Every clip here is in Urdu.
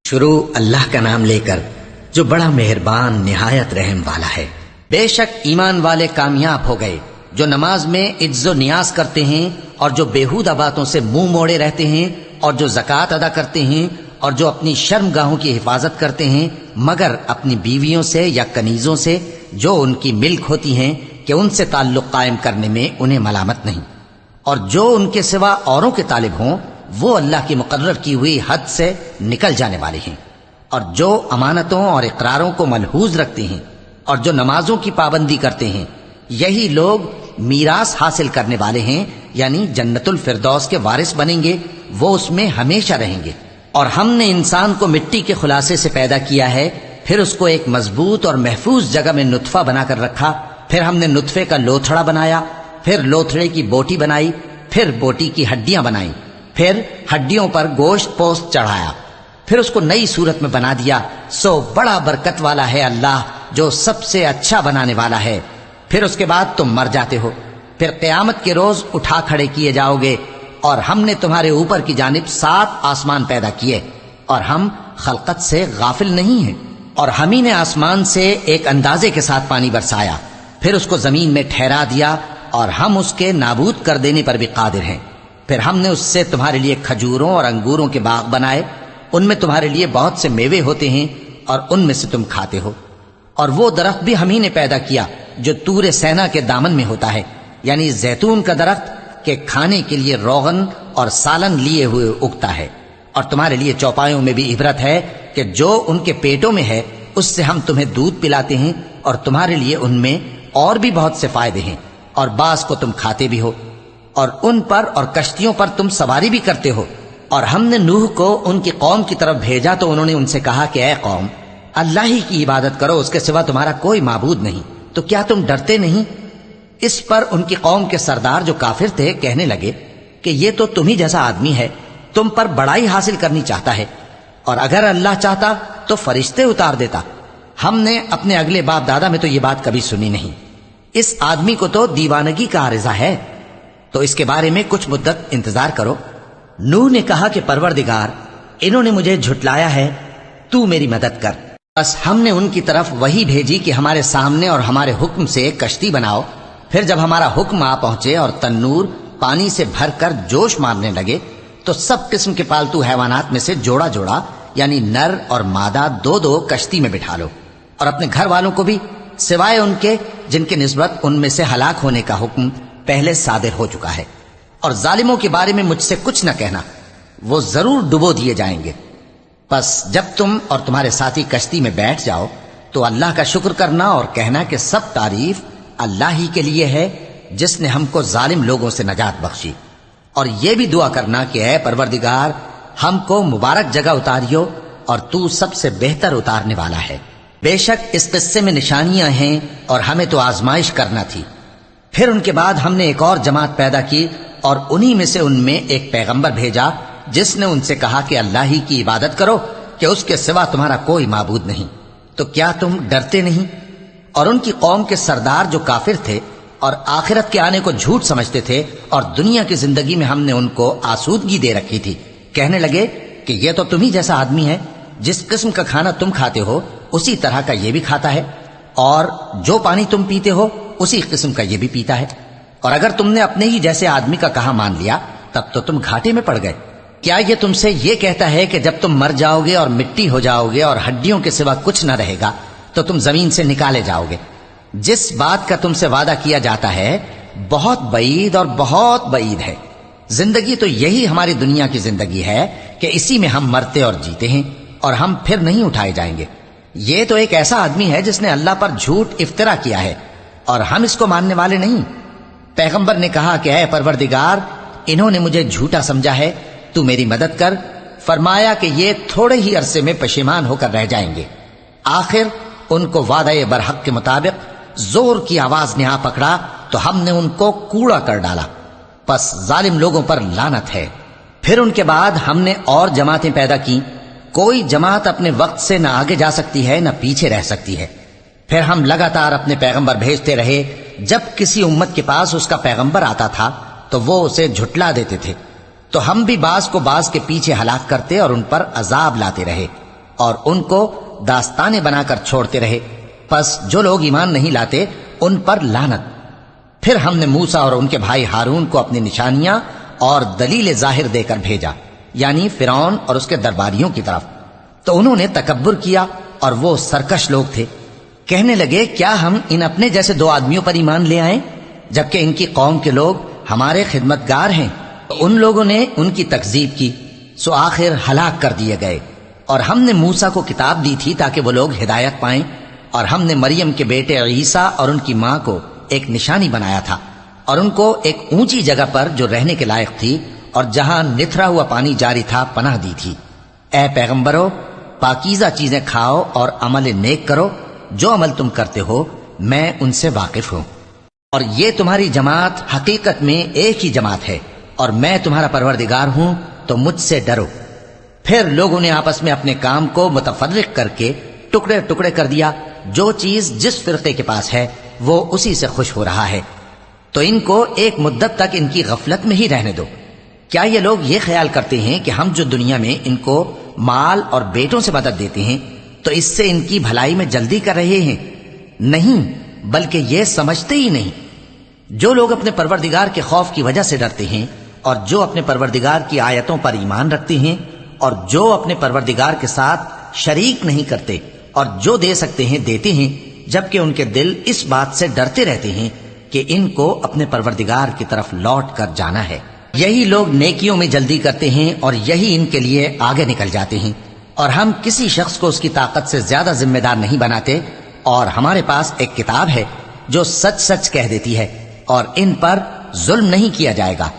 شروع اللہ کا نام لے کر جو بڑا مہربان نہایت رحم والا ہے۔ بے شک ایمان والے کامیاب ہو گئے جو نماز میں عجز و نیاز کرتے ہیں اور جو بیہودہ باتوں سے منہ موڑے رہتے ہیں اور جو زکوٰۃ ادا کرتے ہیں اور جو اپنی شرم گاہوں کی حفاظت کرتے ہیں مگر اپنی بیویوں سے یا کنیزوں سے جو ان کی ملک ہوتی ہیں کہ ان سے تعلق قائم کرنے میں انہیں ملامت نہیں، اور جو ان کے سوا اوروں کے طالب ہوں وہ اللہ کی مقرر کی ہوئی حد سے نکل جانے والے ہیں، اور جو امانتوں اور اقراروں کو ملحوظ رکھتے ہیں اور جو نمازوں کی پابندی کرتے ہیں یہی لوگ میراث حاصل کرنے والے ہیں، یعنی جنت الفردوس کے وارث بنیں گے، وہ اس میں ہمیشہ رہیں گے۔ اور ہم نے انسان کو مٹی کے خلاصے سے پیدا کیا ہے، پھر اس کو ایک مضبوط اور محفوظ جگہ میں نطفہ بنا کر رکھا، پھر ہم نے نطفے کا لوتھڑا بنایا، پھر لوتھڑے کی بوٹی بنائی، پھر بوٹی کی ہڈیاں بنائیں، پھر ہڈیوں پر گوشت پوست چڑھایا، پھر اس کو نئی صورت میں بنا دیا۔ سو بڑا برکت والا ہے اللہ جو سب سے اچھا بنانے والا ہے۔ پھر اس کے بعد تم مر جاتے ہو، پھر قیامت کے روز اٹھا کھڑے کیے جاؤ گے، اور ہم نے تمہارے اوپر کی جانب 7 آسمان پیدا کیے، اور ہم خلقت سے غافل نہیں ہیں۔ اور ہم ہی نے آسمان سے ایک اندازے کے ساتھ پانی برسایا، پھر اس کو زمین میں ٹھہرا دیا، اور ہم اس کے نابود کر دینے پر بھی قادر ہیں۔ پھر ہم نے اس سے تمہارے لیے کھجوروں اور انگوروں کے باغ بنائے، ان میں تمہارے لیے بہت سے میوے ہوتے ہیں اور ان میں سے تم کھاتے ہو۔ اور وہ درخت بھی ہم ہی نے پیدا کیا جو طور سینا کے دامن میں ہوتا ہے، یعنی زیتون کا درخت کہ کھانے کے لیے روغن اور سالن لیے ہوئے اگتا ہے۔ اور تمہارے لیے چوپایوں میں بھی عبرت ہے کہ جو ان کے پیٹوں میں ہے اس سے ہم تمہیں دودھ پلاتے ہیں، اور تمہارے لیے ان میں اور بھی بہت سے فائدے ہیں، اور بعض کو تم کھاتے بھی ہو، اور ان پر اور کشتیوں پر تم سواری بھی کرتے ہو۔ اور ہم نے نوح کو ان کی قوم کی طرف بھیجا تو انہوں نے ان سے کہا کہ اے قوم، اللہ ہی کی عبادت کرو، اس کے سوا تمہارا کوئی معبود نہیں، تو کیا تم ڈرتے نہیں؟ اس پر ان کی قوم کے سردار جو کافر تھے کہنے لگے کہ یہ تو تم ہی جیسا آدمی ہے، تم پر بڑائی حاصل کرنی چاہتا ہے، اور اگر اللہ چاہتا تو فرشتے اتار دیتا۔ ہم نے اپنے اگلے باپ دادا میں تو یہ بات کبھی سنی نہیں، اس آدمی کو تو دیوانگی کا عارضہ ہے، تو اس کے بارے میں کچھ مدت انتظار کرو۔ نوح نے کہا کہ پروردگار، انہوں نے مجھے جھٹلایا ہے، تو میری مدد کر۔ بس ہم نے ان کی طرف وہی بھیجی کہ ہمارے سامنے اور ہمارے حکم سے ایک کشتی بناؤ۔ پھر جب ہمارا حکم آ پہنچے اور تنور پانی سے بھر کر جوش مارنے لگے تو سب قسم کے پالتو حیوانات میں سے جوڑا جوڑا یعنی نر اور مادہ 2 کشتی میں بٹھا لو، اور اپنے گھر والوں کو بھی سوائے ان کے جن کے نسبت ان میں سے ہلاک ہونے کا حکم پہلے صادر ہو چکا ہے۔ اور ظالموں کے بارے میں مجھ سے کچھ نہ کہنا، وہ ضرور ڈبو دیے جائیں گے۔ پس جب تم اور تمہارے ساتھی کشتی میں بیٹھ جاؤ تو اللہ کا شکر کرنا اور کہنا کہ سب تعریف اللہ ہی کے لیے ہے جس نے ہم کو ظالم لوگوں سے نجات بخشی، اور یہ بھی دعا کرنا کہ اے پروردگار، ہم کو مبارک جگہ اتاریو اور تو سب سے بہتر اتارنے والا ہے۔ بے شک اس قصے میں نشانیاں ہیں اور ہمیں تو آزمائش کرنا تھی۔ پھر ان کے بعد ہم نے ایک اور جماعت پیدا کی اور انہی میں سے ان میں ایک پیغمبر بھیجا جس نے ان سے کہا کہ اللہ ہی کی عبادت کرو کہ اس کے سوا تمہارا کوئی معبود نہیں، تو کیا تم ڈرتے نہیں؟ اور ان کی قوم کے سردار جو کافر تھے اور آخرت کے آنے کو جھوٹ سمجھتے تھے اور دنیا کی زندگی میں ہم نے ان کو آسودگی دے رکھی تھی، کہنے لگے کہ یہ تو تم ہی جیسا آدمی ہے، جس قسم کا کھانا تم کھاتے ہو اسی طرح کا یہ بھی کھاتا ہے، اور جو پانی تم پیتے ہو اسی قسم کا یہ بھی پیتا ہے، اور اگر تم نے اپنے ہی جیسے آدمی کا کہا مان لیا تب تو تم گھاٹے میں پڑ گئے۔ کیا یہ تم سے یہ کہتا ہے کہ جب تم مر جاؤ گے اور مٹی ہو جاؤ گے اور ہڈیوں کے سوا کچھ نہ رہے گا تو تم زمین سے نکالے جاؤ گے؟ جس بات کا تم سے وعدہ کیا جاتا ہے بہت بعید اور بہت بعید ہے۔ زندگی تو یہی ہماری دنیا کی زندگی ہے کہ اسی میں ہم مرتے اور جیتے ہیں، اور ہم پھر نہیں اٹھائے جائیں گے۔ یہ تو ایک ایسا آدمی ہے جس نے اللہ پر جھوٹ افطرا کیا ہے، اور ہم اس کو ماننے والے نہیں۔ پیغمبر نے کہا کہ اے پروردگار، انہوں نے مجھے جھوٹا سمجھا ہے، تو میری مدد کر۔ فرمایا کہ یہ تھوڑے ہی عرصے میں پشیمان ہو کر رہ جائیں گے۔ آخر ان کو وعدہ برحق کے مطابق زور کی آواز نے آ پکڑا تو ہم نے ان کو کوڑا کر ڈالا، پس ظالم لوگوں پر لعنت ہے۔ پھر ان کے بعد ہم نے اور جماعتیں پیدا کی، کوئی جماعت اپنے وقت سے نہ آگے جا سکتی ہے نہ پیچھے رہ سکتی ہے۔ پھر ہم لگاتار اپنے پیغمبر بھیجتے رہے، جب کسی امت کے پاس اس کا پیغمبر آتا تھا تو وہ اسے جھٹلا دیتے تھے، تو ہم بھی بعض کو بعض کے پیچھے ہلاک کرتے اور ان پر عذاب لاتے رہے۔ اور ان کو داستانیں بنا کر چھوڑتے رہے. پس جو لوگ ایمان نہیں لاتے ان پر لعنت. پھر ہم نے موسیٰ اور ان کے بھائی ہارون کو اپنی نشانیاں اور دلیل ظاہر دے کر بھیجا، یعنی فرعون اور اس کے درباریوں کی طرف. تو انہوں نے تکبر کیا اور وہ سرکش لوگ تھے. کہنے لگے کیا ہم ان اپنے جیسے 2 آدمیوں پر ایمان لے آئیں جبکہ ان کی قوم کے لوگ ہمارے خدمتگار ہیں. ان لوگوں نے ان کی تکذیب کی، سو آخر ہلاک کر دیے گئے. اور ہم نے موسیٰ کو کتاب دی تھی تاکہ وہ لوگ ہدایت پائیں، اور ہم نے مریم کے بیٹے عیسیٰ اور ان کی ماں کو ایک نشانی بنایا تھا، اور ان کو ایک اونچی جگہ پر جو رہنے کے لائق تھی اور جہاں نتھرا ہوا پانی جاری تھا پناہ دی تھی. اے پیغمبرو، پاکیزہ چیزیں کھاؤ اور عمل نیک کرو، جو عمل تم کرتے ہو میں ان سے واقف ہوں. اور یہ تمہاری جماعت حقیقت میں ایک ہی جماعت ہے، اور میں تمہارا پروردگار ہوں، تو مجھ سے ڈرو. پھر لوگوں نے آپس میں اپنے کام کو متفرق کر کے ٹکڑے ٹکڑے کر دیا. جو چیز جس فرقے کے پاس ہے وہ اسی سے خوش ہو رہا ہے. تو ان کو ایک مدت تک ان کی غفلت میں ہی رہنے دو. کیا یہ لوگ یہ خیال کرتے ہیں کہ ہم جو دنیا میں ان کو مال اور بیٹوں سے مدد دیتے ہیں تو اس سے ان کی بھلائی میں جلدی کر رہے ہیں؟ نہیں، بلکہ یہ سمجھتے ہی نہیں. جو لوگ اپنے پروردگار کے خوف کی وجہ سے ڈرتے ہیں اور جو اپنے پروردگار کی آیتوں پر ایمان رکھتے ہیں اور جو اپنے پروردگار کے ساتھ شریک نہیں کرتے اور جو دے سکتے ہیں دیتے ہیں، جبکہ ان کے دل اس بات سے ڈرتے رہتے ہیں کہ ان کو اپنے پروردگار کی طرف لوٹ کر جانا ہے. یہی لوگ نیکیوں میں جلدی کرتے ہیں اور یہی ان کے لیے آگے نکل جاتے ہیں. اور ہم کسی شخص کو اس کی طاقت سے زیادہ ذمہ دار نہیں بناتے، اور ہمارے پاس ایک کتاب ہے جو سچ سچ کہہ دیتی ہے، اور ان پر ظلم نہیں کیا جائے گا،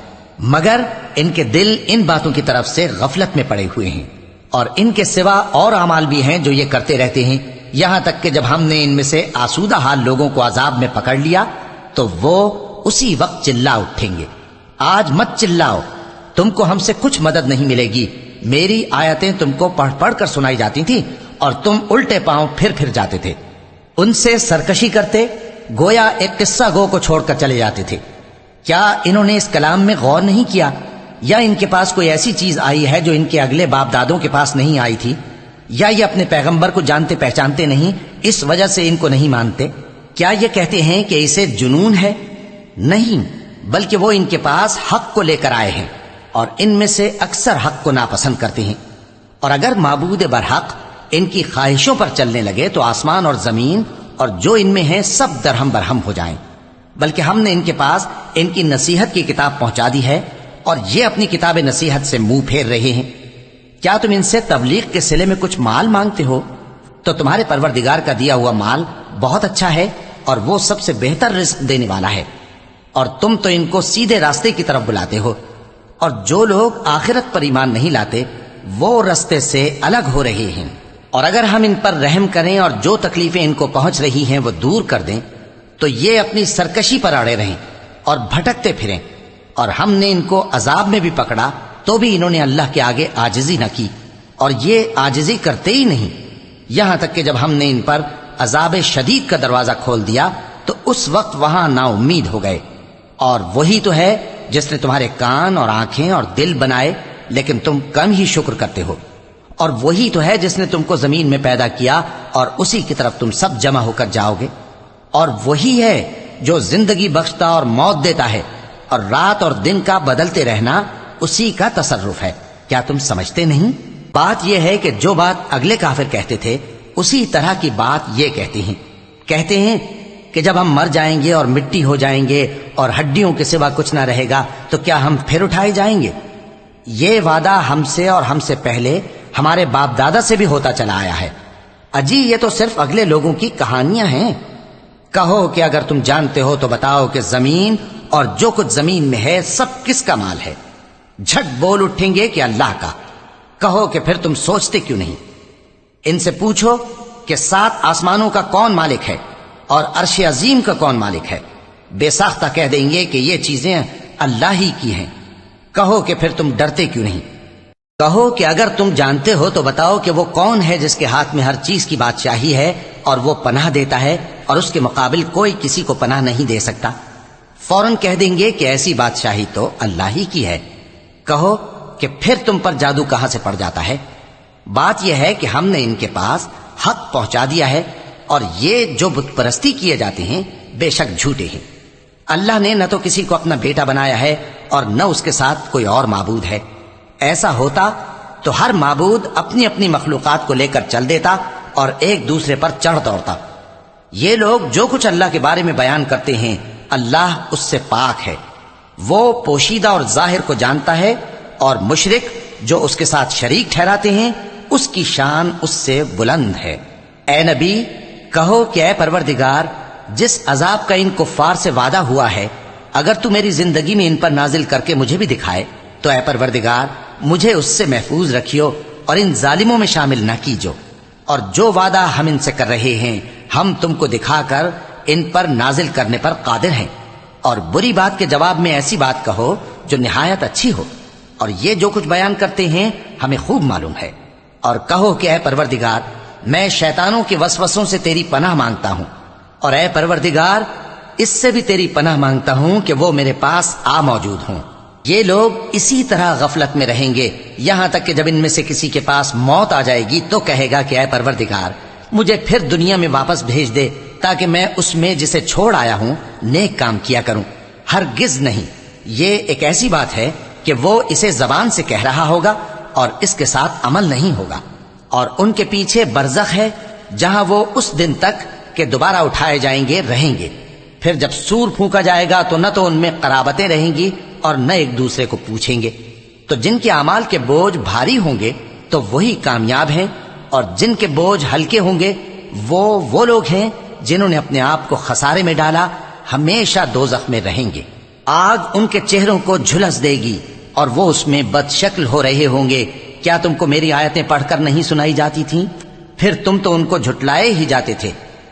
مگر ان کے دل ان باتوں کی طرف سے غفلت میں پڑے ہوئے ہیں. اور ان کے سوا اور اعمال بھی ہیں جو یہ کرتے رہتے ہیں، یہاں تک کہ جب ہم نے ان میں سے آسودہ حال لوگوں کو عذاب میں پکڑ لیا تو وہ اسی وقت چلا اٹھیں گے. آج مت چلاؤ، تم کو ہم سے کچھ مدد نہیں ملے گی. میری آیتیں تم کو پڑھ پڑھ کر سنائی جاتی تھی اور تم الٹے پاؤں پھر جاتے تھے. ان سے سرکشی کرتے، گویا ایک قصہ گو کو چھوڑ کر چلے جاتے تھے. کیا انہوں نے اس کلام میں غور نہیں کیا؟ یا ان کے پاس کوئی ایسی چیز آئی ہے جو ان کے اگلے باپ دادوں کے پاس نہیں آئی تھی؟ یا یہ اپنے پیغمبر کو جانتے پہچانتے نہیں، اس وجہ سے ان کو نہیں مانتے؟ کیا یہ کہتے ہیں کہ اسے جنون ہے؟ نہیں، بلکہ وہ ان کے پاس حق کو لے کر آئے ہیں، اور ان میں سے اکثر حق کو ناپسند کرتے ہیں. اور اگر معبود برحق ان کی خواہشوں پر چلنے لگے تو آسمان اور زمین اور جو ان میں ہیں سب درہم برہم ہو جائیں. بلکہ ہم نے ان کے پاس ان کی نصیحت کی کتاب پہنچا دی ہے، اور یہ اپنی کتاب نصیحت سے منہ پھیر رہے ہیں. کیا تم ان سے تبلیغ کے صلے میں کچھ مال مانگتے ہو؟ تو تمہارے پروردگار کا دیا ہوا مال بہت اچھا ہے، اور وہ سب سے بہتر رزق دینے والا ہے. اور تم تو ان کو سیدھے راستے کی طرف بلاتے ہو، اور جو لوگ آخرت پر ایمان نہیں لاتے وہ راستے سے الگ ہو رہے ہیں. اور اگر ہم ان پر رحم کریں اور جو تکلیفیں ان کو پہنچ رہی ہیں وہ دور کر دیں تو یہ اپنی سرکشی پر اڑے رہیں اور بھٹکتے پھریں. اور ہم نے ان کو عذاب میں بھی پکڑا تو بھی انہوں نے اللہ کے آگے عاجزی نہ کی، اور یہ عاجزی کرتے ہی نہیں، یہاں تک کہ جب ہم نے ان پر عذاب شدید کا دروازہ کھول دیا تو اس وقت وہاں نا امید ہو گئے. اور وہی تو ہے جس نے تمہارے کان اور آنکھیں اور دل بنائے، لیکن تم کم ہی شکر کرتے ہو. اور وہی تو ہے جس نے تم کو زمین میں پیدا کیا اور اسی کی طرف تم سب جمع ہو کر جاؤ گے. اور وہی ہے جو زندگی بخشتا اور موت دیتا ہے، اور رات اور دن کا بدلتے رہنا اسی کا تصرف ہے. کیا تم سمجھتے نہیں؟ بات یہ ہے کہ جو بات اگلے کافر کہتے تھے اسی طرح کی بات یہ کہتے ہیں کہ جب ہم مر جائیں گے اور مٹی ہو جائیں گے اور ہڈیوں کے سوا کچھ نہ رہے گا تو کیا ہم پھر اٹھائے جائیں گے؟ یہ وعدہ ہم سے اور ہم سے پہلے ہمارے باپ دادا سے بھی ہوتا چلا آیا ہے. اجی یہ تو صرف اگلے لوگوں کی کہانیاں ہیں. کہو کہ اگر تم جانتے ہو تو بتاؤ کہ زمین اور جو کچھ زمین میں ہے سب کس کا مال ہے؟ جھٹ بول اٹھیں گے کہ اللہ کا. کہو کہ پھر تم سوچتے کیوں نہیں؟ ان سے پوچھو کہ 7 آسمانوں کا کون مالک ہے اور عرش عظیم کا کون مالک ہے. بے ساختہ کہہ دیں گے کہ یہ چیزیں اللہ ہی کی ہیں. کہو کہ پھر تم ڈرتے کیوں نہیں؟ کہو کہ اگر تم جانتے ہو تو بتاؤ کہ وہ کون ہے جس کے ہاتھ میں ہر چیز کی بادشاہی ہے اور وہ پناہ دیتا ہے اور اس کے مقابل کوئی کسی کو پناہ نہیں دے سکتا. فوراً کہہ دیں گے کہ ایسی بادشاہی تو اللہ ہی کی ہے. کہو کہ پھر تم پر جادو کہاں سے پڑ جاتا ہے؟ بات یہ ہے کہ ہم نے ان کے پاس حق پہنچا دیا ہے، اور یہ جو بت پرستی کیے جاتے ہیں بے شک جھوٹے ہیں۔ اللہ نے نہ تو کسی کو اپنا بیٹا بنایا ہے اور نہ اس کے ساتھ کوئی اور معبود ہے۔ ایسا ہوتا تو ہر معبود اپنی اپنی مخلوقات کو لے کر چل دیتا اور ایک دوسرے پر چڑھ دوڑتا۔ یہ لوگ جو کچھ اللہ کے بارے میں بیان کرتے ہیں اللہ اس سے پاک ہے، وہ پوشیدہ اور ظاہر کو جانتا ہے، اور مشرک جو اس کے ساتھ شریک ٹھہراتے ہیں اس کی شان اس سے بلند ہے۔ اے نبی کہو کہ اے پروردگار، جس عذاب کا ان کفار سے وعدہ ہوا ہے اگر تو میری زندگی میں ان پر نازل کر کے مجھے بھی دکھائے تو اے پروردگار مجھے اس سے محفوظ رکھیو اور ان ظالموں میں شامل نہ کیجو، اور جو وعدہ ہم ان سے کر رہے ہیں ہم تم کو دکھا کر ان پر نازل کرنے پر قادر ہیں۔ اور بری بات کے جواب میں ایسی بات کہو جو نہایت اچھی ہو، اور یہ جو کچھ بیان کرتے ہیں ہمیں خوب معلوم ہے۔ اور کہو کہ اے پروردگار میں شیطانوں کے وسوسوں سے تیری پناہ مانگتا ہوں، اور اے پروردگار اس سے بھی تیری پناہ مانگتا ہوں کہ وہ میرے پاس آ موجود ہوں۔ یہ لوگ اسی طرح غفلت میں رہیں گے یہاں تک کہ جب ان میں سے کسی کے پاس موت آ جائے گی تو کہے گا کہ اے پروردگار مجھے پھر دنیا میں واپس بھیج دے تاکہ میں اس میں جسے چھوڑ آیا ہوں نیک کام کیا کروں۔ ہرگز نہیں، یہ ایک ایسی بات ہے کہ وہ اسے زبان سے کہہ رہا ہوگا اور اس کے ساتھ عمل نہیں ہوگا۔ اور ان کے پیچھے برزخ ہے جہاں وہ اس دن تک کہ دوبارہ اٹھائے جائیں گے رہیں گے۔ پھر جب سور پھونکا جائے گا تو نہ تو ان میں قرابتیں رہیں گی اور نہ ایک دوسرے کو پوچھیں گے۔ تو جن کے اعمال کے بوجھ بھاری ہوں گے تو وہی کامیاب ہیں، اور جن کے بوجھ ہلکے ہوں گے وہ لوگ ہیں جنہوں نے اپنے آپ کو خسارے میں ڈالا، ہمیشہ دوزخ میں رہیں گے۔ آگ ان کے چہروں کو جھلس دے گی اور وہ اس میں بد شکل ہو رہے ہوں گے۔ کیا تم کو میری آیتیں پڑھ کر نہیں سنائی جاتی تھیں؟ پھر تم تو ان کو جھٹلائے ہی جاتے تھے۔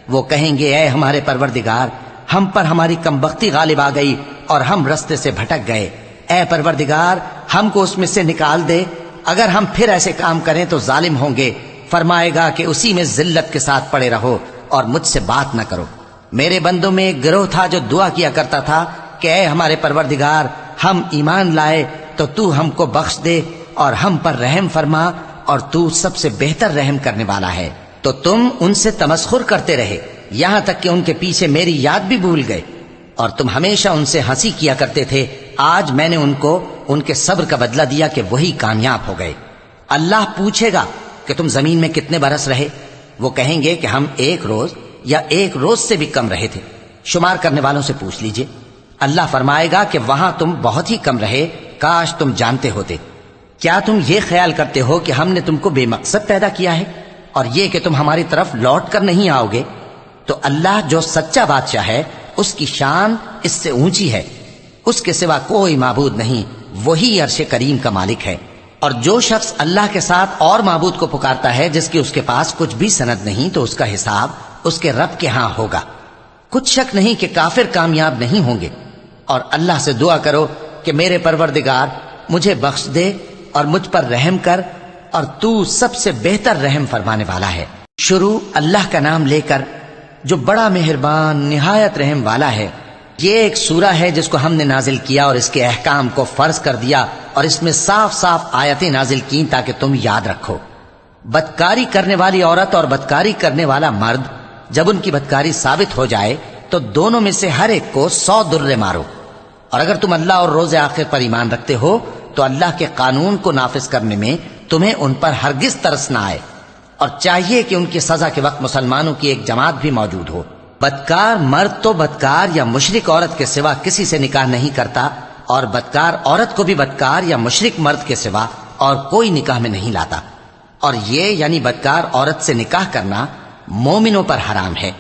وہ کہیں گے اے ہمارے پروردگار ہم پر ہماری کمبختی غالب آ گئی اور ہم رستے سے بھٹک گئے، اے پروردگار ہم کو اس میں سے نکال دے، اگر ہم پھر ایسے کام کریں تو ظالم ہوں گے۔ فرمائے گا کہ اسی میں ذلت کے ساتھ پڑے رہو اور مجھ سے بات نہ کرو۔ میرے بندوں میں ایک گروہ تھا جو دعا کیا کرتا تھا کہ اے ہمارے پروردگار ہم ایمان لائے تو ہم کو بخش دے اور ہم پر رحم فرما، اور تو سب سے بہتر رحم کرنے والا ہے۔ تو تم ان سے تمسخر کرتے رہے یہاں تک کہ ان کے پیچھے میری یاد بھی بھول گئے، اور تم ہمیشہ ان سے ہنسی کیا کرتے تھے۔ آج میں نے ان کو ان کے صبر کا بدلہ دیا کہ وہی کامیاب ہو گئے۔ اللہ پوچھے گا کہ تم زمین میں کتنے برس رہے؟ وہ کہیں گے کہ ہم ایک روز یا ایک روز سے بھی کم رہے تھے، شمار کرنے والوں سے پوچھ لیجئے۔ اللہ فرمائے گا کہ وہاں تم بہت ہی کم رہے، کاش تم جانتے ہوتے۔ کیا تم یہ خیال کرتے ہو کہ ہم نے تم کو بے مقصد پیدا کیا ہے اور یہ کہ تم ہماری طرف لوٹ کر نہیں آؤ گے؟ تو اللہ جو سچا بادشاہ ہے اس کی شان اس سے اونچی ہے، اس کے سوا کوئی معبود نہیں، وہی عرش کریم کا مالک ہے۔ اور جو شخص اللہ کے ساتھ اور معبود کو پکارتا ہے جس کی اس کے پاس کچھ بھی سند نہیں تو اس کا حساب اس کے رب کے ہاں ہوگا۔ کچھ شک نہیں کہ کافر کامیاب نہیں ہوں گے۔ اور اللہ سے دعا کرو کہ میرے پروردگار مجھے بخش دے اور مجھ پر رحم کر، اور تو سب سے بہتر رحم فرمانے والا ہے۔ شروع اللہ کا نام لے کر جو بڑا مہربان نہایت رحم والا ہے۔ یہ ایک سورہ ہے جس کو ہم نے نازل کیا اور اس کے احکام کو فرض کر دیا، اور اس میں صاف صاف آیتیں نازل کی تاکہ تم یاد رکھو۔ بدکاری کرنے والی عورت اور بدکاری کرنے والا مرد جب ان کی بدکاری ثابت ہو جائے تو دونوں میں سے ہر ایک کو 100 درے مارو۔ اور اگر تم اللہ اور روز آخر پر ایمان رکھتے ہو تو اللہ کے قانون کو نافذ کرنے میں تمہیں ان پر ہرگز ترس نہ آئے، اور چاہیے کہ ان کی سزا کے وقت مسلمانوں کی ایک جماعت بھی موجود ہو۔ بدکار مرد تو بدکار یا مشرک عورت کے سوا کسی سے نکاح نہیں کرتا، اور بدکار عورت کو بھی بدکار یا مشرک مرد کے سوا اور کوئی نکاح میں نہیں لاتا۔ اور یہ یعنی بدکار عورت سے نکاح کرنا مومنوں پر حرام ہے۔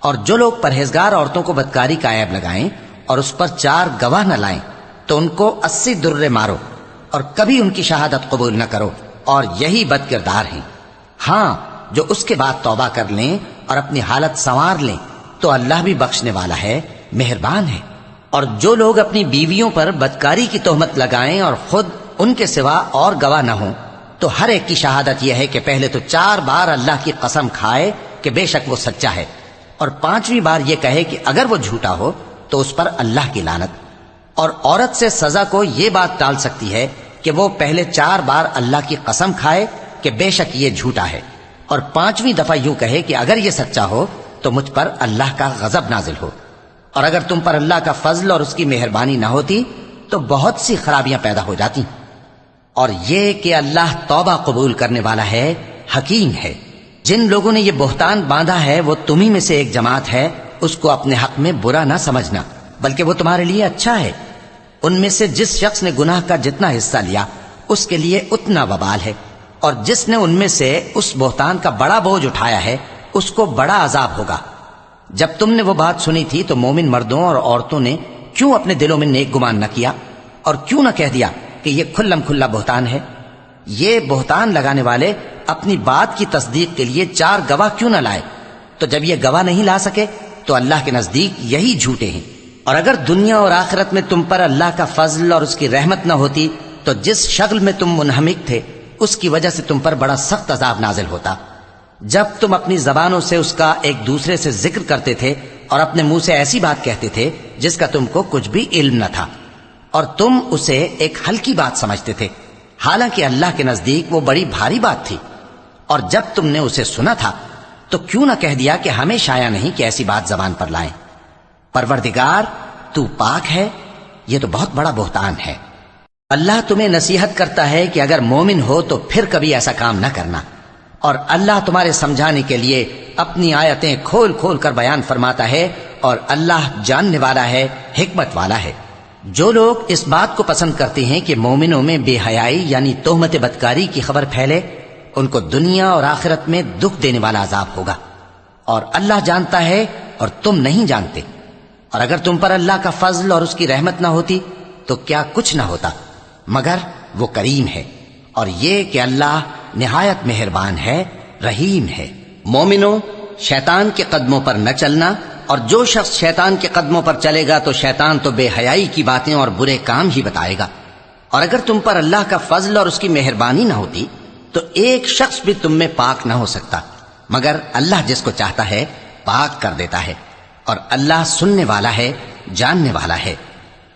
اور جو لوگ پرہیزگار عورتوں کو بدکاری کا عیب لگائیں اور اس پر 4 گواہ نہ لائیں تو ان کو 80 درے مارو، اور کبھی ان کی شہادت قبول نہ کرو، اور یہی بد کردار ہیں۔ ہاں جو اس کے بعد توبہ کر لیں اور اپنی حالت سنوار لیں تو اللہ بھی بخشنے والا ہے، مہربان ہے۔ اور جو لوگ اپنی بیویوں پر بدکاری کی تہمت لگائیں اور خود ان کے سوا اور گواہ نہ ہوں تو ہر ایک کی شہادت یہ ہے کہ پہلے تو 4 بار اللہ کی قسم کھائے کہ بے شک وہ سچا ہے، اور 5ویں بار یہ کہے کہ اگر وہ جھوٹا ہو تو اس پر اللہ کی لعنت۔ اور عورت سے سزا کو یہ بات ٹال سکتی ہے کہ وہ پہلے 4 بار اللہ کی قسم کھائے کہ بے شک یہ جھوٹا ہے، اور 5ویں دفعہ یوں کہے کہ اگر یہ سچا ہو تو مجھ پر اللہ کا غضب نازل ہو، اور اگر تم پر اللہ کا فضل اور اس کی مہربانی نہ ہوتی تو بہت سی خرابیاں پیدا ہو جاتی۔ اور یہ کہ اللہ توبہ قبول کرنے والا ہے، حکیم ہے۔ جن لوگوں نے یہ بہتان باندھا ہے وہ تمہیں میں سے ایک جماعت ہے، اس کو اپنے حق میں برا نہ سمجھنا، بلکہ وہ تمہارے لیے اچھا ہے۔ ان میں سے جس شخص نے گناہ کا جتنا حصہ لیا اس کے لیے اتنا وبال ہے، اور جس نے ان میں سے اس بہتان کا بڑا بوجھ اٹھایا ہے اس کو بڑا عذاب ہوگا۔ جب تم نے وہ بات سنی تھی تو مومن مردوں اور عورتوں نے کیوں اپنے دلوں میں نیک گمان نہ کیا، اور کیوں نہ کہہ دیا کہ یہ کھلم کھلا بہتان ہے؟ یہ بہتان لگانے والے اپنی بات کی تصدیق کے لیے 4 گواہ کیوں نہ لائے؟ تو جب یہ گواہ نہیں لا سکے تو اللہ کے نزدیک یہی جھوٹے ہیں۔ اور اگر دنیا اور آخرت میں تم پر اللہ کا فضل اور اس کی رحمت نہ ہوتی تو جس شغل میں تم منہمک تھے اس کی وجہ سے تم پر بڑا سخت عذاب نازل ہوتا۔ جب تم اپنی زبانوں سے اس کا ایک دوسرے سے ذکر کرتے تھے اور اپنے منہ سے ایسی بات کہتے تھے جس کا تم کو کچھ بھی علم نہ تھا، اور تم اسے ایک ہلکی بات سمجھتے تھے، حالانکہ اللہ کے نزدیک وہ بڑی بھاری بات تھی۔ اور جب تم نے اسے سنا تھا تو کیوں نہ کہہ دیا کہ ہمیں شایع نہیں کہ ایسی بات زبان پر لائیں؟ پروردگار تو پاک ہے، یہ تو بہت بڑا بہتان ہے۔ اللہ تمہیں نصیحت کرتا ہے کہ اگر مومن ہو تو پھر کبھی ایسا کام نہ کرنا، اور اللہ تمہارے سمجھانے کے لیے اپنی آیتیں کھول کھول کر بیان فرماتا ہے، اور اللہ جاننے والا ہے، حکمت والا ہے۔ جو لوگ اس بات کو پسند کرتے ہیں کہ مومنوں میں بے حیائی یعنی تہمت بدکاری کی خبر پھیلے، ان کو دنیا اور آخرت میں دکھ دینے والا عذاب ہوگا، اور اللہ جانتا ہے اور تم نہیں جانتے۔ اور اگر تم پر اللہ کا فضل اور اس کی رحمت نہ ہوتی تو کیا کچھ نہ ہوتا، مگر وہ کریم ہے، اور یہ کہ اللہ نہایت مہربان ہے، رحیم ہے۔ مومنوں، شیطان کے قدموں پر نہ چلنا، اور جو شخص شیطان کے قدموں پر چلے گا تو شیطان تو بے حیائی کی باتیں اور برے کام ہی بتائے گا۔ اور اگر تم پر اللہ کا فضل اور اس کی مہربانی نہ ہوتی تو ایک شخص بھی تم میں پاک نہ ہو سکتا، مگر اللہ جس کو چاہتا ہے پاک کر دیتا ہے، اور اللہ سننے والا ہے، جاننے والا ہے۔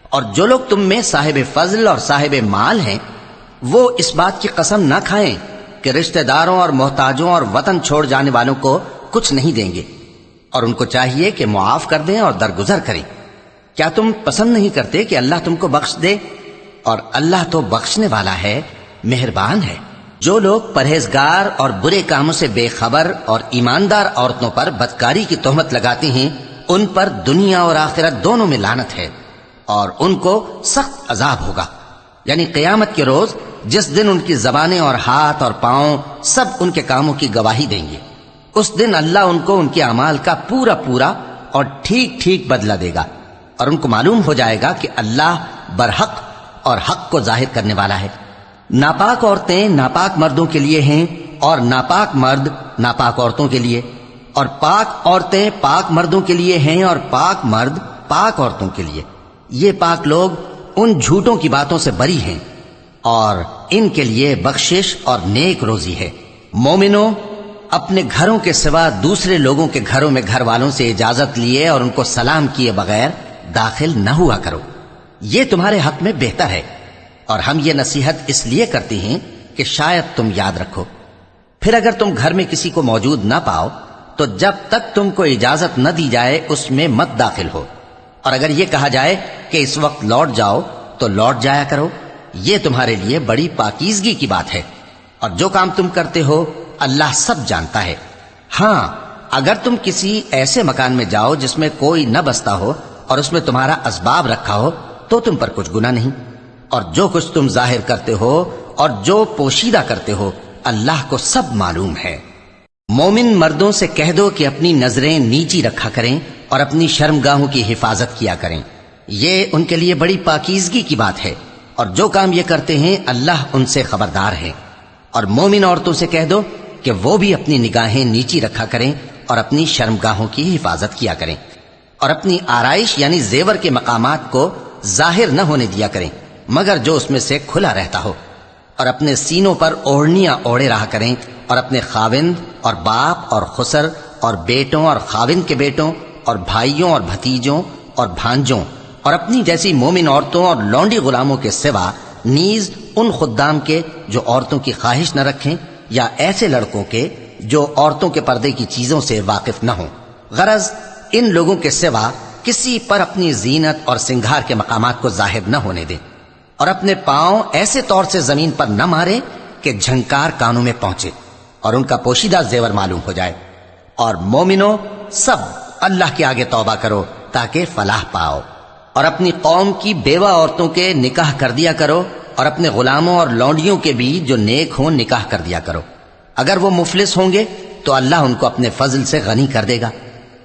اور جو لوگ تم میں صاحب فضل اور صاحب مال ہیں وہ اس بات کی قسم نہ کھائیں کہ رشتہ داروں اور محتاجوں اور وطن چھوڑ جانے والوں کو کچھ نہیں دیں گے، اور ان کو چاہیے کہ معاف کر دیں اور درگزر کریں۔ کیا تم پسند نہیں کرتے کہ اللہ تم کو بخش دے؟ اور اللہ تو بخشنے والا ہے، مہربان ہے۔ جو لوگ پرہیزگار اور برے کاموں سے بے خبر اور ایماندار عورتوں پر بدکاری کی تہمت لگاتے ہیں ان پر دنیا اور آخرت دونوں میں لعنت ہے، اور ان کو سخت عذاب ہوگا، یعنی قیامت کے روز جس دن ان کی زبانیں اور ہاتھ اور پاؤں سب ان کے کاموں کی گواہی دیں گے۔ اس دن اللہ ان کو ان کے اعمال کا پورا پورا اور ٹھیک ٹھیک بدلہ دے گا، اور ان کو معلوم ہو جائے گا کہ اللہ برحق اور حق کو ظاہر کرنے والا ہے۔ ناپاک عورتیں ناپاک مردوں کے لیے ہیں، اور ناپاک مرد ناپاک عورتوں کے لیے، اور پاک عورتیں پاک مردوں کے لیے ہیں، اور پاک مرد پاک عورتوں کے لیے۔ یہ پاک لوگ ان جھوٹوں کی باتوں سے بری ہیں، اور ان کے لیے بخشش اور نیک روزی ہے۔ مومنوں، اپنے گھروں کے سوا دوسرے لوگوں کے گھروں میں گھر والوں سے اجازت لیے اور ان کو سلام کیے بغیر داخل نہ ہوا کرو، یہ تمہارے حق میں بہتر ہے، اور ہم یہ نصیحت اس لیے کرتے ہیں کہ شاید تم یاد رکھو۔ پھر اگر تم گھر میں کسی کو موجود نہ پاؤ تو جب تک تم کو اجازت نہ دی جائے اس میں مت داخل ہو، اور اگر یہ کہا جائے کہ اس وقت لوٹ جاؤ تو لوٹ جایا کرو، یہ تمہارے لیے بڑی پاکیزگی کی بات ہے، اور جو کام تم کرتے ہو اللہ سب جانتا ہے۔ ہاں، اگر تم کسی ایسے مکان میں جاؤ جس میں کوئی نہ بستا ہو اور اس میں تمہارا اسباب رکھا ہو تو تم پر کچھ گناہ نہیں، اور جو کچھ تم ظاہر کرتے ہو اور جو پوشیدہ کرتے ہو اللہ کو سب معلوم ہے۔ مومن مردوں سے کہہ دو کہ اپنی نظریں نیچی رکھا کریں اور اپنی شرمگاہوں کی حفاظت کیا کریں، یہ ان کے لیے بڑی پاکیزگی کی بات ہے، اور جو کام یہ کرتے ہیں اللہ ان سے خبردار ہے۔ اور مومن عورتوں سے کہہ دو کہ وہ بھی اپنی نگاہیں نیچی رکھا کریں اور اپنی شرمگاہوں کی حفاظت کیا کریں، اور اپنی آرائش یعنی زیور کے مقامات کو ظاہر نہ ہونے دیا کریں مگر جو اس میں سے کھلا رہتا ہو، اور اپنے سینوں پر اوڑھنیاں اوڑھے رہا کریں، اور اپنے خاوند اور باپ اور خسر اور بیٹوں اور خاوند کے بیٹوں اور بھائیوں اور بھتیجوں اور بھانجوں اور اپنی جیسی مومن عورتوں اور لونڈی غلاموں کے سوا نیز ان خدام کے جو عورتوں کی خواہش نہ رکھیں یا ایسے لڑکوں کے جو عورتوں کے پردے کی چیزوں سے واقف نہ ہوں. غرض ان لوگوں کے سوا کسی پر اپنی زینت اور سنگھار کے مقامات کو ظاہر نہ ہونے دیں، اور اپنے پاؤں ایسے طور سے زمین پر نہ مارے کہ جھنکار کانوں میں پہنچے اور ان کا پوشیدہ زیور معلوم ہو جائے. اور مومنو، سب اللہ کے آگے توبہ کرو تاکہ فلاح پاؤ، اور اپنی قوم کی بیوہ عورتوں کے نکاح کر دیا کرو، اور اپنے غلاموں اور لونڈیوں کے بھی جو نیک ہوں نکاح کر دیا کرو. اگر وہ مفلس ہوں گے تو اللہ ان کو اپنے فضل سے غنی کر دے گا،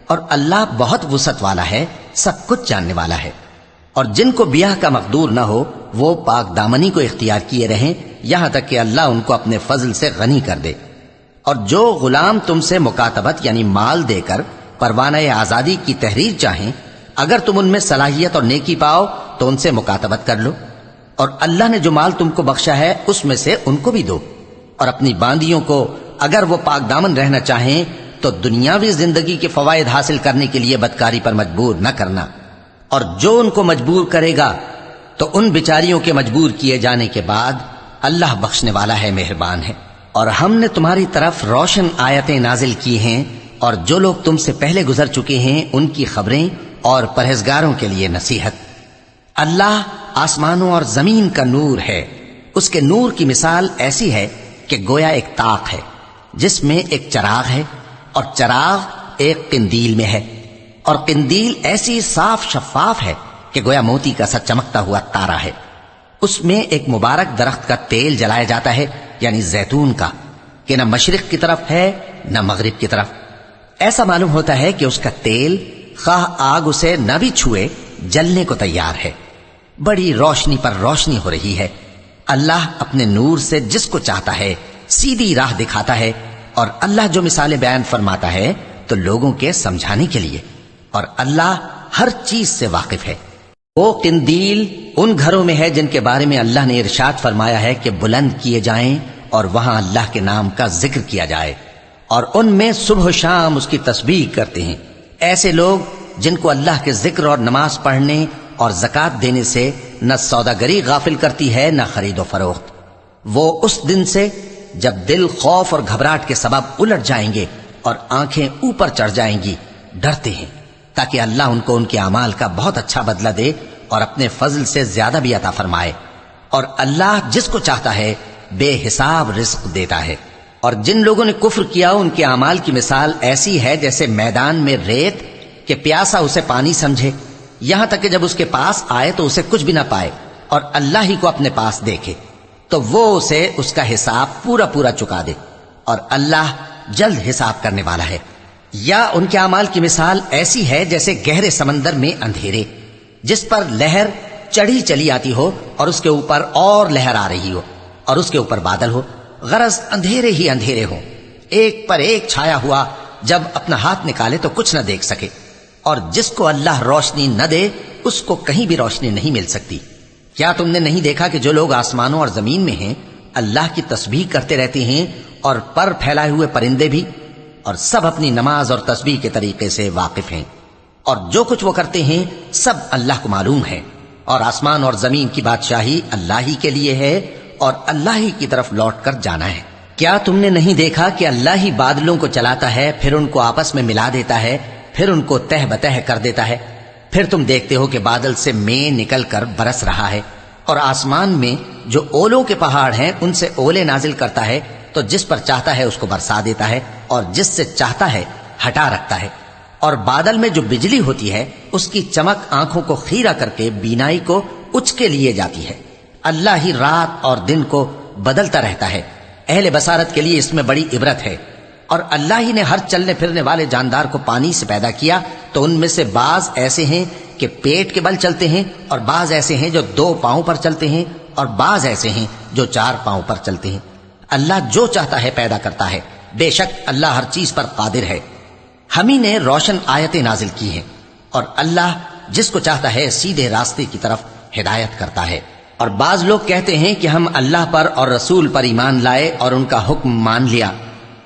اور اللہ بہت وسعت والا ہے، سب کچھ جاننے والا ہے. اور جن کو بیاہ کا مقدور نہ ہو وہ پاک دامنی کو اختیار کیے رہیں یہاں تک کہ اللہ ان کو اپنے فضل سے غنی کر دے. اور جو غلام تم سے مکاتبت یعنی مال دے کر پروانہ آزادی کی تحریر چاہیں، اگر تم ان میں صلاحیت اور نیکی پاؤ تو ان سے مکاتبت کر لو، اور اللہ نے جو مال تم کو بخشا ہے اس میں سے ان کو بھی دو. اور اپنی باندیوں کو اگر وہ پاک دامن رہنا چاہیں تو دنیاوی زندگی کے فوائد حاصل کرنے کے لیے بدکاری پر مجبور نہ کرنا. اور جو ان کو مجبور کرے گا تو ان بیچاریوں کے مجبور کیے جانے کے بعد اللہ بخشنے والا ہے، مہربان ہے. اور ہم نے تمہاری طرف روشن آیتیں نازل کی ہیں، اور جو لوگ تم سے پہلے گزر چکے ہیں ان کی خبریں اور پرہیزگاروں کے لیے نصیحت. اللہ آسمانوں اور زمین کا نور ہے. اس کے نور کی مثال ایسی ہے کہ گویا ایک طاق ہے جس میں ایک چراغ ہے، اور چراغ ایک قندیل میں ہے، اور قندیل ایسی صاف شفاف ہے کہ گویا موتی کا سا چمکتا ہوا تارا ہے. اس میں ایک مبارک درخت کا تیل جلایا جاتا ہے، یعنی زیتون کا، کہ نہ مشرق کی طرف ہے نہ مغرب کی طرف. ایسا معلوم ہوتا ہے کہ اس کا تیل خواہ آگ اسے نہ بھی چھوئے جلنے کو تیار ہے. بڑی روشنی پر روشنی ہو رہی ہے. اللہ اپنے نور سے جس کو چاہتا ہے سیدھی راہ دکھاتا ہے، اور اللہ جو مثالیں بیان فرماتا ہے تو لوگوں کے سمجھانے کے لیے، اور اللہ ہر چیز سے واقف ہے. وہ قندیل ان گھروں میں ہے جن کے بارے میں اللہ نے ارشاد فرمایا ہے کہ بلند کیے جائیں اور وہاں اللہ کے نام کا ذکر کیا جائے، اور ان میں صبح و شام اس کی تسبیح کرتے ہیں. ایسے لوگ جن کو اللہ کے ذکر اور نماز پڑھنے اور زکوٰۃ دینے سے نہ سوداگری غافل کرتی ہے نہ خرید و فروخت. وہ اس دن سے جب دل خوف اور گھبراہٹ کے سبب الٹ جائیں گے اور آنکھیں اوپر چڑھ جائیں گی ڈرتے ہیں، تاکہ اللہ ان کو ان کے اعمال کا بہت اچھا بدلہ دے اور اپنے فضل سے زیادہ بھی عطا فرمائے. اور اللہ جس کو چاہتا ہے بے حساب رزق دیتا ہے. اور جن لوگوں نے کفر کیا ان کے اعمال کی مثال ایسی ہے جیسے میدان میں ریت کہ پیاسا اسے پانی سمجھے، یہاں تک کہ جب اس کے پاس آئے تو اسے کچھ بھی نہ پائے، اور اللہ ہی کو اپنے پاس دیکھے تو وہ اسے اس کا حساب پورا پورا چکا دے، اور اللہ جلد حساب کرنے والا ہے. یا ان کے اعمال کی مثال ایسی ہے جیسے گہرے سمندر میں اندھیرے جس پر لہر چڑھی چلی آتی ہو اور اس کے اوپر اور لہر آ رہی ہو اور اس کے اوپر بادل ہو. غرض اندھیرے ہی اندھیرے ہوں، ایک پر ایک چھایا ہوا، جب اپنا ہاتھ نکالے تو کچھ نہ دیکھ سکے. اور جس کو اللہ روشنی نہ دے اس کو کہیں بھی روشنی نہیں مل سکتی. کیا تم نے نہیں دیکھا کہ جو لوگ آسمانوں اور زمین میں ہیں اللہ کی تسبیح کرتے رہتے ہیں، اور پر پھیلائے ہوئے پرندے بھی، اور سب اپنی نماز اور تسبیح کے طریقے سے واقف ہیں، اور جو کچھ وہ کرتے ہیں سب اللہ کو معلوم ہے. اور آسمان اور زمین کی بادشاہی اللہ ہی کے لیے ہے، اور اللہ ہی کی طرف لوٹ کر جانا ہے. کیا تم نے نہیں دیکھا کہ اللہ ہی بادلوں کو چلاتا ہے، پھر ان کو آپس میں ملا دیتا ہے، پھر ان کو تہ بتہ کر دیتا ہے. پھر تم دیکھتے ہو کہ بادل سے مے نکل کر برس رہا ہے، اور آسمان میں جو اولوں کے پہاڑ ہیں ان سے اولے نازل کرتا ہے، تو جس پر چاہتا ہے اس کو برسا دیتا ہے، اور جس سے چاہتا ہے ہٹا رکھتا ہے. اور بادل میں جو بجلی ہوتی ہے اس کی چمک آنکھوں کو خیرہ کر کے بینائی کو اچ کے لیے جاتی ہے. اللہ ہی رات اور دن کو بدلتا رہتا ہے. اہل بصارت کے لیے اس میں بڑی عبرت ہے. اور اللہ ہی نے ہر چلنے پھرنے والے جاندار کو پانی سے پیدا کیا، تو ان میں سے بعض ایسے ہیں کہ پیٹ کے بل چلتے ہیں، اور بعض ایسے ہیں جو 2 پاؤں پر چلتے ہیں، اور بعض ایسے ہیں جو 4 پاؤں پر چلتے ہیں. اللہ جو چاہتا ہے پیدا کرتا ہے. بے شک اللہ ہر چیز پر قادر ہے. ہم ہی نے روشن آیتیں نازل کی ہیں، اور اللہ جس کو چاہتا ہے سیدھے راستے کی طرف ہدایت کرتا ہے. اور بعض لوگ کہتے ہیں کہ ہم اللہ پر اور رسول پر ایمان لائے اور ان کا حکم مان لیا،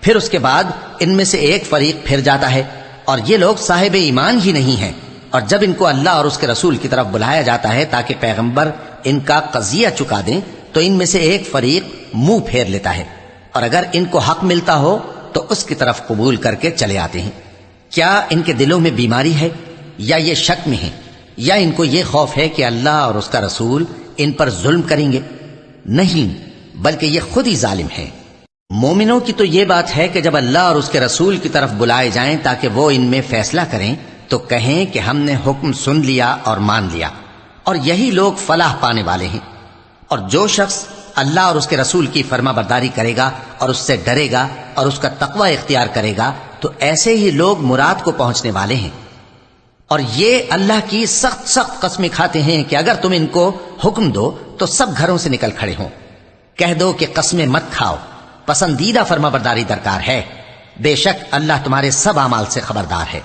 پھر اس کے بعد ان میں سے ایک فریق پھر جاتا ہے، اور یہ لوگ صاحب ایمان ہی نہیں ہیں. اور جب ان کو اللہ اور اس کے رسول کی طرف بلایا جاتا ہے تاکہ پیغمبر ان کا قضیہ چکا دیں، تو ان میں سے ایک فریق منہ پھیر لیتا ہے اور اگر ان کو حق ملتا ہو تو اس کی طرف قبول کر کے چلے آتے ہیں۔ کیا ان کے دلوں میں بیماری ہے یا یہ شک میں ہیں، یا ان کو یہ خوف ہے کہ اللہ اور اس کا رسول ان پر ظلم کریں گے؟ نہیں، بلکہ یہ خود ہی ظالم ہیں۔ مومنوں کی تو یہ بات ہے کہ جب اللہ اور اس کے رسول کی طرف بلائے جائیں تاکہ وہ ان میں فیصلہ کریں تو کہیں کہ ہم نے حکم سن لیا اور مان لیا، اور یہی لوگ فلاح پانے والے ہیں۔ اور جو شخص اللہ اور اس کے رسول کی فرما برداری کرے گا اور اس سے ڈرے گا اور اس کا تقوی اختیار کرے گا تو ایسے ہی لوگ مراد کو پہنچنے والے ہیں۔ اور یہ اللہ کی سخت سخت قسمیں کھاتے ہیں کہ اگر تم ان کو حکم دو تو سب گھروں سے نکل کھڑے ہوں۔ کہہ دو کہ قسمیں مت کھاؤ، پسندیدہ فرما برداری درکار ہے، بے شک اللہ تمہارے سب اعمال سے خبردار ہے۔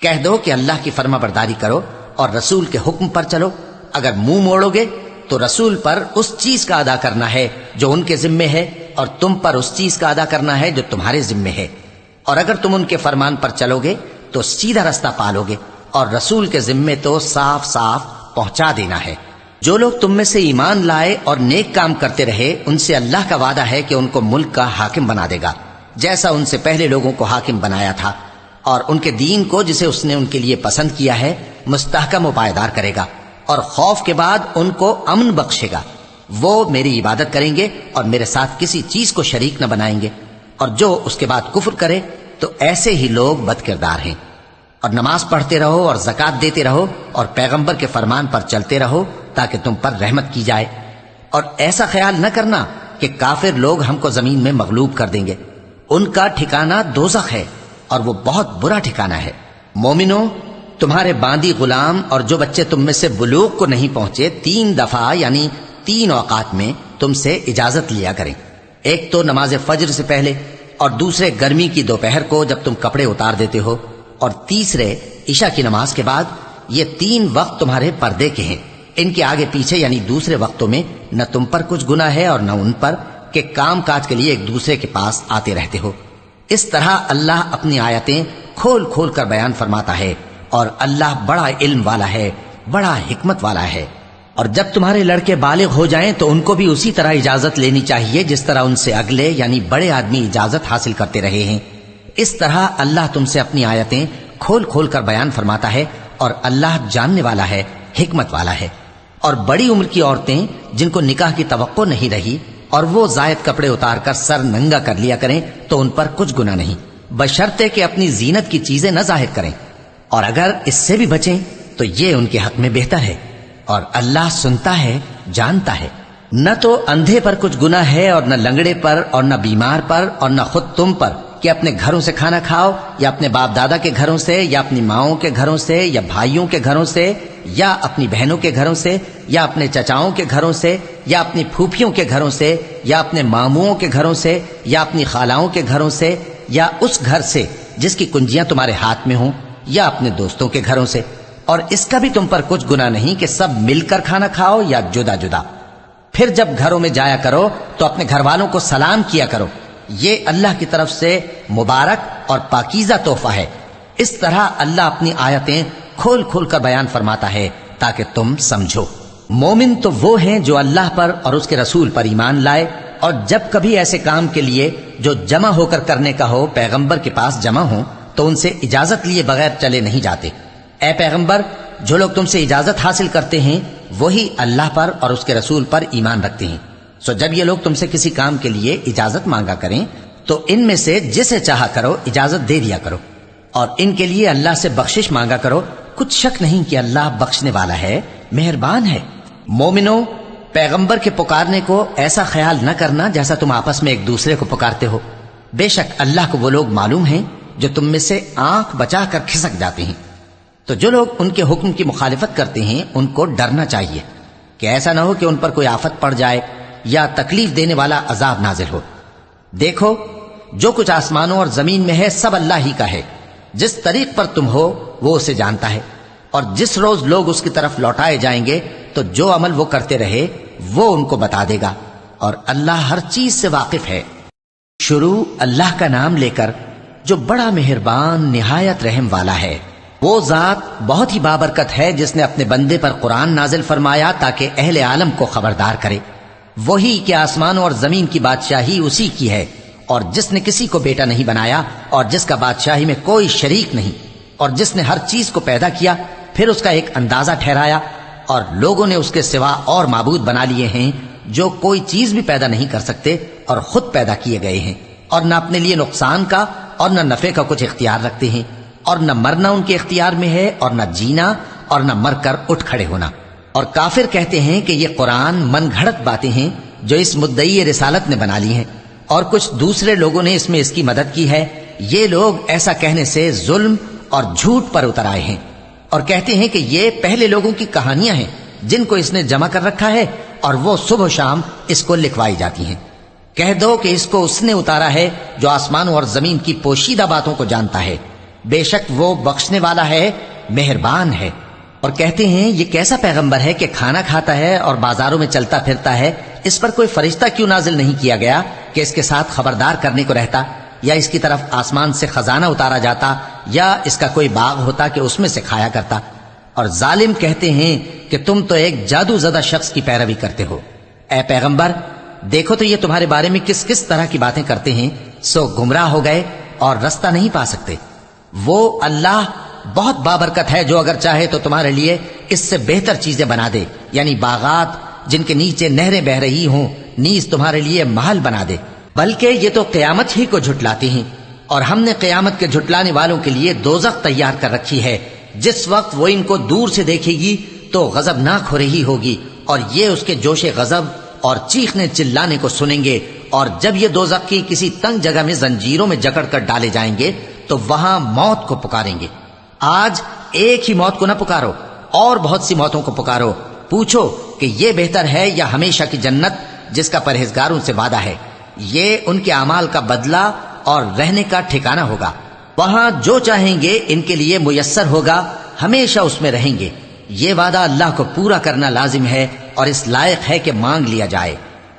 کہہ دو کہ اللہ کی فرما برداری کرو اور رسول کے حکم پر چلو۔ اگر منہ موڑو گے تو رسول پر اس چیز کا ادا کرنا ہے جو ان کے ذمے ہے، اور تم پر اس چیز کا ادا کرنا ہے جو تمہارے ذمے ہے۔ اور اگر تم ان کے فرمان پر چلو گے تو سیدھا رستہ پالو گے، اور رسول کے ذمے تو صاف صاف پہنچا دینا ہے۔ جو لوگ تم میں سے ایمان لائے اور نیک کام کرتے رہے ان سے اللہ کا وعدہ ہے کہ ان کو ملک کا حاکم بنا دے گا، جیسا ان سے پہلے لوگوں کو حاکم بنایا تھا، اور ان کے دین کو جسے اس نے ان کے لیے پسند کیا ہے مستحکم و پائیدار کرے گا، اور خوف کے بعد ان کو امن بخشے گا۔ وہ میری عبادت کریں گے اور میرے ساتھ کسی چیز کو شریک نہ بنائیں گے، اور جو اس کے بعد کفر کرے تو ایسے ہی لوگ بد کردار ہیں۔ اور نماز پڑھتے رہو اور زکوٰۃ دیتے رہو اور پیغمبر کے فرمان پر چلتے رہو تاکہ تم پر رحمت کی جائے، اور ایسا خیال نہ کرنا کہ کافر لوگ ہم کو زمین میں مغلوب کر دیں گے۔ ان کا ٹھکانہ دوزخ ہے اور وہ بہت برا ٹھکانہ ہے۔ مومنوں، تمہارے باندی غلام اور جو بچے تم میں سے بلوغ کو نہیں پہنچے 3 دفعہ یعنی 3 اوقات میں تم سے اجازت لیا کریں، ایک تو نماز فجر سے پہلے، اور دوسرے گرمی کی دوپہر کو جب تم کپڑے اتار دیتے ہو، اور تیسرے عشاء کی نماز کے بعد۔ یہ 3 وقت تمہارے پردے کے ہیں، ان کے آگے پیچھے یعنی دوسرے وقتوں میں نہ تم پر کچھ گناہ ہے اور نہ ان پر، کہ کام کاج کے لیے ایک دوسرے کے پاس آتے رہتے ہو۔ اس طرح اللہ اپنی آیتیں کھول کھول کر بیان فرماتا ہے، اور اللہ بڑا علم والا ہے، بڑا حکمت والا ہے۔ اور جب تمہارے لڑکے بالغ ہو جائیں تو ان کو بھی اسی طرح اجازت لینی چاہیے جس طرح ان سے اگلے یعنی بڑے آدمی اجازت حاصل کرتے رہے ہیں۔ اس طرح اللہ تم سے اپنی آیتیں کھول کھول کر بیان فرماتا ہے، اور اللہ جاننے والا ہے، حکمت والا ہے۔ اور بڑی عمر کی عورتیں جن کو نکاح کی توقع نہیں رہی اور وہ زائد کپڑے اتار کر سر ننگا کر لیا کریں تو ان پر کچھ گناہ نہیں، بشرطے کہ اپنی زینت کی چیزیں نہ ظاہر کریں، اور اگر اس سے بھی بچیں تو یہ ان کے حق میں بہتر ہے، اور اللہ سنتا ہے، جانتا ہے۔ نہ تو اندھے پر کچھ گناہ ہے اور نہ لنگڑے پر اور نہ بیمار پر اور نہ خود تم پر کہ اپنے گھروں سے کھانا کھاؤ، یا اپنے باپ دادا کے گھروں سے، یا اپنی ماؤں کے گھروں سے، یا بھائیوں کے گھروں سے، یا اپنی بہنوں کے گھروں سے، یا اپنے چچاؤں کے گھروں سے، یا اپنی پھوپھیوں کے گھروں سے، یا اپنے ماموؤں کے گھروں سے، یا اپنی خالاؤں کے گھروں سے، یا اس گھر سے جس کی کنجیاں تمہارے ہاتھ میں ہوں، یا اپنے دوستوں کے گھروں سے۔ اور اس کا بھی تم پر کچھ گناہ نہیں کہ سب مل کر کھانا کھاؤ یا جدا جدا۔ پھر جب گھروں میں جایا کرو تو اپنے گھر والوں کو سلام کیا کرو، یہ اللہ کی طرف سے مبارک اور پاکیزہ تحفہ ہے۔ اس طرح اللہ اپنی آیتیں کھول کھول کر بیان فرماتا ہے تاکہ تم سمجھو۔ مومن تو وہ ہیں جو اللہ پر اور اس کے رسول پر ایمان لائے، اور جب کبھی ایسے کام کے لیے جو جمع ہو کر کرنے کا ہو پیغمبر کے پاس جمع ہوں تو ان سے اجازت لیے بغیر چلے نہیں جاتے۔ اے پیغمبر، جو لوگ تم سے اجازت حاصل کرتے ہیں وہی اللہ پر اور اس کے رسول پر ایمان رکھتے ہیں۔ سو جب یہ لوگ تم سے کسی کام کے لیے اجازت مانگا کریں تو ان میں سے جسے چاہا کرو اجازت دے دیا کرو، اور ان کے لیے اللہ سے بخشش مانگا کرو، کچھ شک نہیں کہ اللہ بخشنے والا ہے، مہربان ہے۔ مومنو، پیغمبر کے پکارنے کو ایسا خیال نہ کرنا جیسا تم آپس میں ایک دوسرے کو پکارتے ہو، بے شک اللہ کو وہ لوگ معلوم ہیں جو تم میں سے آنکھ بچا کر کھسک جاتے ہیں۔ تو جو لوگ ان کے حکم کی مخالفت کرتے ہیں ان کو ڈرنا چاہیے کہ ایسا نہ ہو کہ ان پر کوئی آفت پڑ جائے یا تکلیف دینے والا عذاب نازل ہو۔ دیکھو، جو کچھ آسمانوں اور زمین میں ہے سب اللہ ہی کا ہے، جس طریق پر تم ہو وہ اسے جانتا ہے، اور جس روز لوگ اس کی طرف لوٹائے جائیں گے تو جو عمل وہ کرتے رہے وہ ان کو بتا دے گا، اور اللہ ہر چیز سے واقف ہے۔ شروع اللہ کا نام لے کر جو بڑا مہربان نہایت رحم والا ہے۔ وہ ذات بہت ہی بابرکت ہے جس نے اپنے بندے پر قرآن نازل فرمایا تاکہ اہل عالم کو خبردار کرے۔ وہی کہ آسمانوں اور زمین کی بادشاہی اسی کی ہے، اور جس نے کسی کو بیٹا نہیں بنایا اور جس کا بادشاہی میں کوئی شریک نہیں اور جس نے ہر چیز کو پیدا کیا پھر اس کا ایک اندازہ ٹھہرایا اور لوگوں نے اس کے سوا اور معبود بنا لیے ہیں جو کوئی چیز بھی پیدا نہیں کر سکتے اور خود پیدا کیے گئے ہیں اور نہ اپنے لیے نقصان کا اور نہ نفع کا کچھ اختیار رکھتے ہیں اور نہ مرنا ان کے اختیار میں ہے اور نہ جینا اور نہ مر کر اٹھ کھڑے ہونا۔ اور کافر کہتے ہیں کہ یہ قرآن من گھڑت باتیں ہیں جو اس مدعی رسالت نے بنا لی ہیں اور کچھ دوسرے لوگوں نے اس میں اس کی مدد کی ہے۔ یہ لوگ ایسا کہنے سے ظلم اور جھوٹ پر اتر آئے ہیں اور کہتے ہیں کہ یہ پہلے لوگوں کی کہانیاں ہیں جن کو اس نے جمع کر رکھا ہے اور وہ صبح و شام اس کو لکھوائی جاتی ہیں۔ کہہ دو کہ اس کو اس نے اتارا ہے جو آسمانوں اور زمین کی پوشیدہ باتوں کو جانتا ہے، بے شک وہ بخشنے والا ہے، مہربان ہے۔ اور کہتے ہیں یہ کیسا پیغمبر ہے کہ کھانا کھاتا ہے اور بازاروں میں چلتا پھرتا ہے، اس پر کوئی فرشتہ کیوں نازل نہیں کیا گیا کہ اس کے ساتھ خبردار کرنے کو رہتا، یا اس کی طرف آسمان سے خزانہ اتارا جاتا، یا اس کا کوئی باغ ہوتا کہ اس میں سے کھایا کرتا۔ اور ظالم کہتے ہیں کہ تم تو ایک جادو زدہ شخص کی پیروی کرتے ہو۔ اے پیغمبر دیکھو تو یہ تمہارے بارے میں کس کس طرح کی باتیں کرتے ہیں، سو گمراہ ہو گئے اور رستہ نہیں پا سکتے۔ وہ اللہ بہت بابرکت ہے جو اگر چاہے تو تمہارے لیے اس سے بہتر چیزیں بنا دے، یعنی باغات جن کے نیچے نہریں بہ رہی ہوں، نیز تمہارے لیے محل بنا دے۔ بلکہ یہ تو قیامت ہی کو جھٹلاتے ہیں، اور ہم نے قیامت کے جھٹلانے والوں کے لیے دوزخ تیار کر رکھی ہے، جس وقت وہ ان کو دور سے دیکھے گی تو غضبناک ہو رہی ہوگی، اور یہ اس کے جوش غضب اور چیخنے چلانے کو سنیں گے۔ اور جب یہ دوزخ کی کسی تنگ جگہ میں زنجیروں میں جکڑ کر ڈالے جائیں گے تو وہاں موت کو پکاریں گے۔ آج ایک ہی موت کو نہ پکارو، اور بہت سی موتوں کو پکارو، پوچھو کہ یہ بہتر ہے یا ہمیشہ کی جنت جس کا پرہیزگاروں سے وعدہ ہے۔ یہ ان کے اعمال کا بدلہ اور رہنے کا ٹھکانہ ہوگا، وہاں جو چاہیں گے ان کے لیے میسر ہوگا، ہمیشہ اس میں رہیں گے۔ یہ وعدہ اللہ کو پورا کرنا لازم ہے اور اس لائق ہے کہ مانگ لیا جائے۔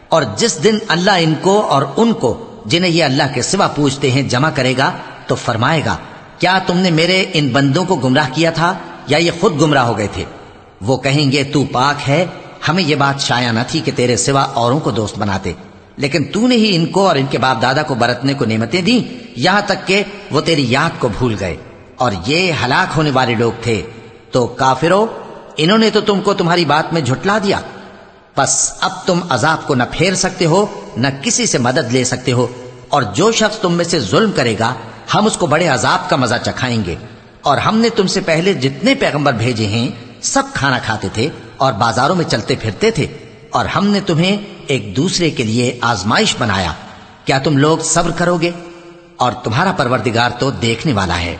اور جس دن اللہ ان کو اور ان کو جنہیں یہ اللہ کے سوا پوچھتے ہیں جمع کرے گا تو فرمائے گا، کیا تم نے میرے ان بندوں کو گمراہ کیا تھا یا یہ خود گمراہ ہو گئے تھے؟ وہ کہیں گے تو پاک ہے، ہمیں یہ بات شایع نہ تھی کہ تیرے سوا اوروں کو دوست بناتے، لیکن تو نے ہی ان کو اور ان کے باپ دادا کو برتنے کو نعمتیں دیں، یہاں تک کہ وہ تیری یاد کو بھول گئے، اور یہ ہلاک ہونے والے لوگ تھے۔ تو کافرو، انہوں نے تو تم کو تمہاری بات میں جھٹلا دیا، بس اب تم عذاب کو نہ پھیر سکتے ہو نہ کسی سے مدد لے سکتے ہو، اور جو شخص تم میں سے ظلم کرے گا ہم اس کو بڑے عذاب کا مزہ چکھائیں گے۔ اور ہم نے تم سے پہلے جتنے پیغمبر بھیجے ہیں سب کھانا کھاتے تھے اور بازاروں میں چلتے پھرتے تھے، اور ہم نے تمہیں ایک دوسرے کے لیے آزمائش بنایا، کیا تم لوگ صبر کرو گے؟ اور تمہارا پروردگار تو دیکھنے والا ہے۔